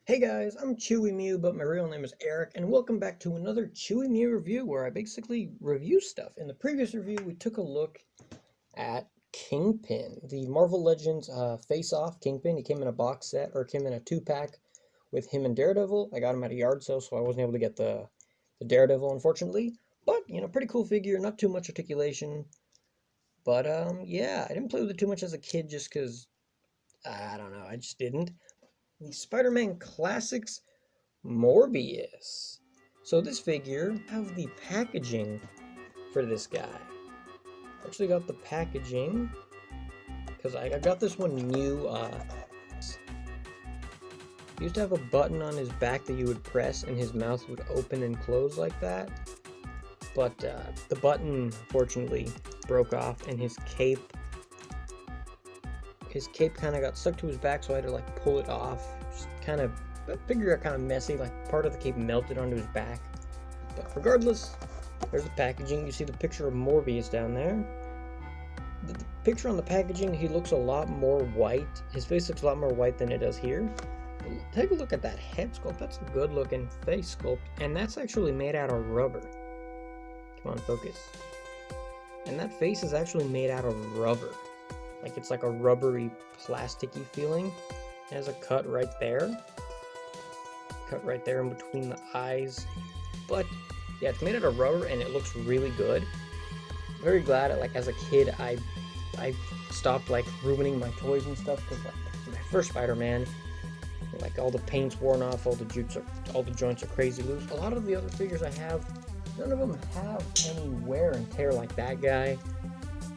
Hey guys, I'm Chewy Mew, but my real name is Eric, and welcome back to another Chewy Mew review where I basically review stuff. In the previous review, we took a look at Kingpin, the Marvel Legends Face-Off Kingpin. He came in a box set, or came in a 2-pack with him and Daredevil. I got him at a yard sale, so I wasn't able to get the Daredevil, unfortunately. But, pretty cool figure, not too much articulation. But, yeah, I didn't play with it too much as a kid just because, I don't know, I just didn't. The Spider-Man Classics Morbius. So this figure, I have the packaging for this guy. I actually got the packaging because I got this one new. He used to have a button on his back that you would press and his mouth would open and close like that. But the button, fortunately, broke off and his cape kind of got stuck to his back, so I had to like pull it off. Just kind of, figure out kind of messy, like part of the cape melted onto his back. But regardless, there's the packaging. You see the picture of Morbius down there. The picture on the packaging, he looks a lot more white. His face looks a lot more white than it does here. But take a look at that head sculpt. That's a good looking face sculpt, and that's actually made out of rubber. Come on, focus. And that face is actually made out of rubber. Like it's like a rubbery, plasticky feeling. It has a cut right there. Cut right there in between the eyes. But yeah, it's made out of rubber and it looks really good. Very glad, like as a kid, I stopped like ruining my toys and stuff because like my first Spider-Man, like all the paint's worn off, all the joints are crazy loose. A lot of the other figures I have, none of them have any wear and tear like that guy.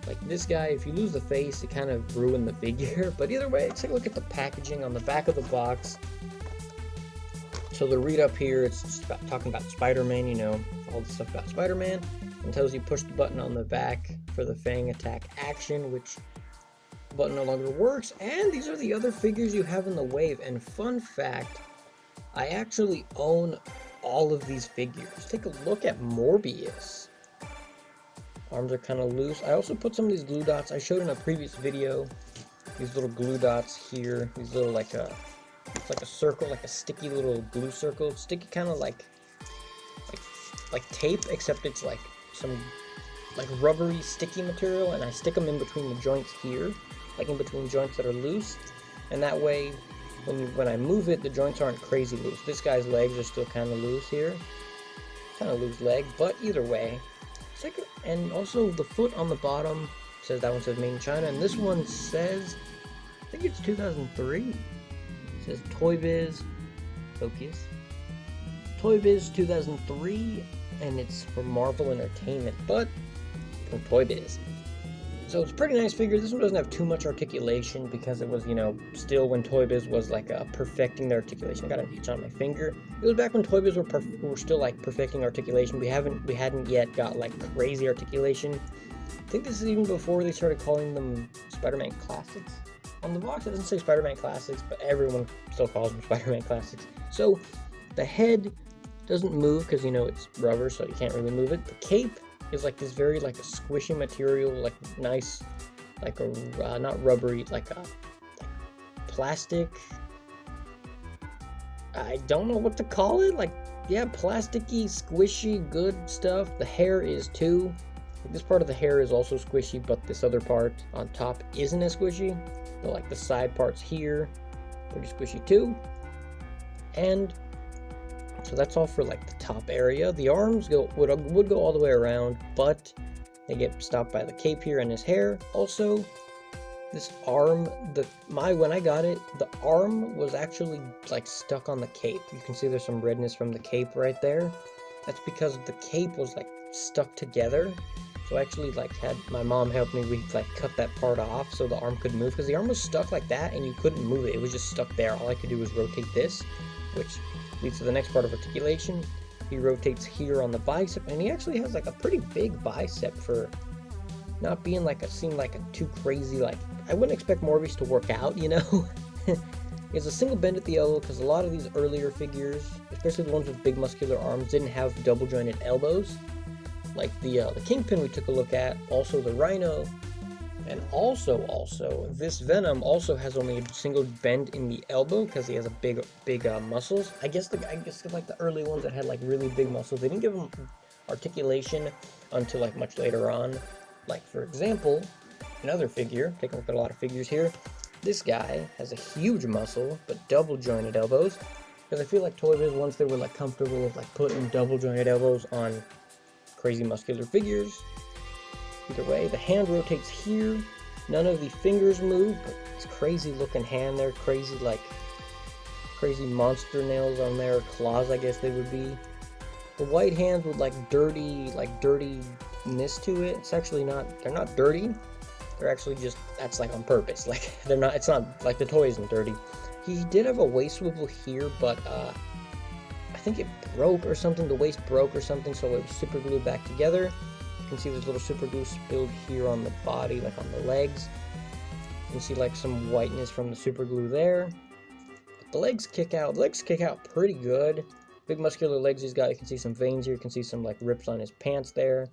Like this guy, if you lose the face, it kind of ruined the figure. But either way, take a look at the packaging on the back of the box. So the read up here, it's just talking about Spider-Man, all the stuff about Spider-Man. And tells you push the button on the back for the Fang attack action, which the button no longer works. And these are the other figures you have in the wave. And fun fact, I actually own all of these figures. Take a look at Morbius. Arms are kind of loose. I also put some of these glue dots I showed in a previous video. These little glue dots here. These little it's like a circle, like a sticky little glue circle. Sticky, kind of like tape, except it's like some like rubbery sticky material, and I stick them in between the joints here, like in between joints that are loose, and that way when I move it, the joints aren't crazy loose. This guy's legs are still kind of loose here, kind of loose leg, but either way. And also the foot on the bottom says, that one says made in China, and this one says, I think it's 2003. It says Toybiz, focus. Toybiz 2003, and it's from Marvel Entertainment, but from Toybiz. So it's a pretty nice figure. This one doesn't have too much articulation because it was, still when Toybiz was like perfecting their articulation. I got an itch on my finger. It was back when Toybiz were still like perfecting articulation. We hadn't yet got like crazy articulation. I think this is even before they started calling them Spider-Man Classics. On the box it doesn't say Spider-Man Classics, but everyone still calls them Spider-Man Classics. So the head doesn't move because it's rubber, so you can't really move it. The cape is like this very like a squishy material, like nice, like a not rubbery, like a plastic. I don't know what to call it. Like, yeah, plasticky, squishy, good stuff. The hair is too. This part of the hair is also squishy, but this other part on top isn't as squishy. But like the side parts here, pretty squishy too. And so that's all for like the top area. The arms would go all the way around, but they get stopped by the cape here and his hair. Also, this arm, when I got it, the arm was actually like stuck on the cape. You can see there's some redness from the cape right there. That's because the cape was like stuck together. So I actually like had my mom help me cut that part off so the arm could move, because the arm was stuck like that and you couldn't move it. It was just stuck there. All I could do was rotate this, which leads to the next part of articulation. He rotates here on the bicep, and he actually has like a pretty big bicep for not being like seem like a too crazy, like I wouldn't expect Morbius to work out, He has a single bend at the elbow because a lot of these earlier figures, especially the ones with big muscular arms, didn't have double jointed elbows. Like the Kingpin we took a look at, also the Rhino, And also, this Venom also has only a single bend in the elbow because he has a big muscles. I guess like the early ones that had like really big muscles, they didn't give him articulation until like much later on. Like for example, another figure. Take a look at a lot of figures here. This guy has a huge muscle, but double jointed elbows. Because I feel like Toybiz, once they were like comfortable with like putting double jointed elbows on crazy muscular figures. Either way, the hand rotates here. None of the fingers move, but it's crazy looking hand there. Crazy monster nails on there. Claws, I guess they would be. The white hands with like dirtiness to it. It's actually not, they're not dirty. They're actually just, that's like on purpose. Like they're not, it's not like the toy isn't dirty. He did have a waist swivel here, but I think it broke or something. The waist broke or something, so it was super glued back together. You can see there's a little super glue spilled here on the body, like on the legs. You can see like some whiteness from the super glue there. But the legs kick out. The legs kick out pretty good. Big muscular legs he's got. You can see some veins here. You can see some like rips on his pants there.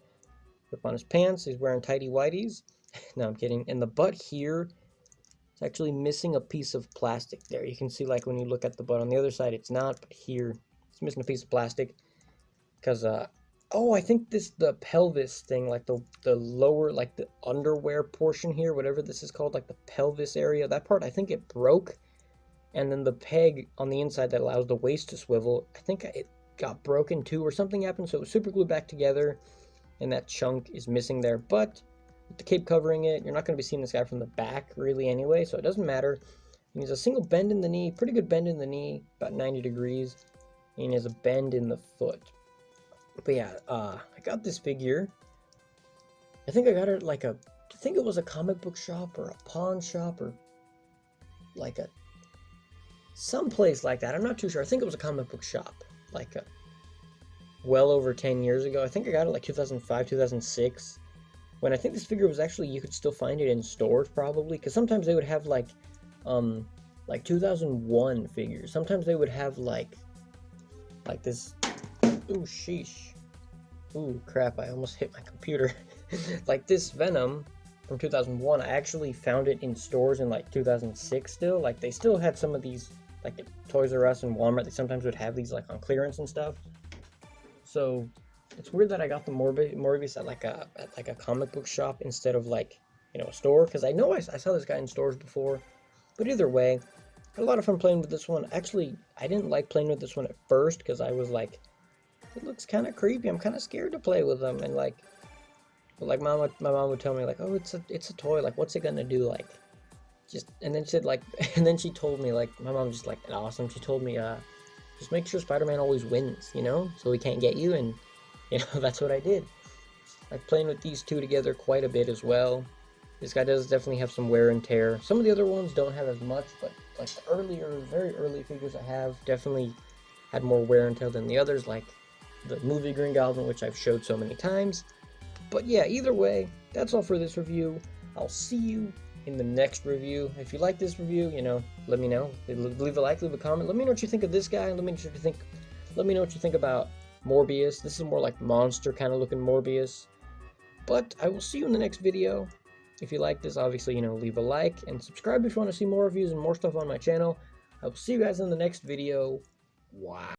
Rip on his pants. He's wearing tighty whities. No, I'm kidding. And the butt here, it's actually missing a piece of plastic there. You can see like when you look at the butt on the other side, it's not, but here it's missing a piece of plastic. Because, oh, I think the pelvis thing, like the lower, like the underwear portion here, whatever this is called, like the pelvis area, that part, I think it broke. And then the peg on the inside that allows the waist to swivel, I think it got broken too, or something happened, so it was super glued back together, and that chunk is missing there. But with the cape covering it, you're not going to be seeing this guy from the back, really, anyway, so it doesn't matter. He has a single bend in the knee, pretty good bend in the knee, about 90 degrees, and he has a bend in the foot. But yeah, I got this figure. I think I got it like I think it was a comic book shop or a pawn shop or like some place like that. I'm not too sure. I think it was a comic book shop, like well over 10 years ago. I think I got it like 2005, 2006. When I think this figure was actually, you could still find it in stores probably, because sometimes they would have like 2001 figures. Sometimes they would have like this. Ooh, sheesh. Ooh, crap, I almost hit my computer. Like this Venom from 2001, I actually found it in stores in like 2006 still. Like they still had some of these, like at Toys R Us and Walmart, they sometimes would have these like on clearance and stuff. So it's weird that I got the Morbius at like a comic book shop instead of like, you know, a store, because I know I saw this guy in stores before. But either way, had a lot of fun playing with this one. Actually, I didn't like playing with this one at first because I was like, it looks kind of creepy. I'm kind of scared to play with them, and like, but like my mom would tell me like, oh, it's a toy. Like, what's it gonna do? Like, just, and then she said like, and then she told me like, my mom's just like awesome. She told me just make sure Spider-Man always wins, you know, so he can't get you, and you know that's what I did. Like playing with these two together quite a bit as well. This guy does definitely have some wear and tear. Some of the other ones don't have as much, but like the very early figures I have definitely had more wear and tear than the others, like the movie Green Goblin, which I've showed so many times. But yeah, either way, that's all for this review. I'll see you in the next review. If you like this review, you know, let me know. Leave a like, leave a comment. Let me know what you think of this guy. Let me know what you think about Morbius. This is more like monster kind of looking Morbius. But I will see you in the next video. If you like this, obviously, you know, leave a like and subscribe if you want to see more reviews and more stuff on my channel. I will see you guys in the next video. Wow.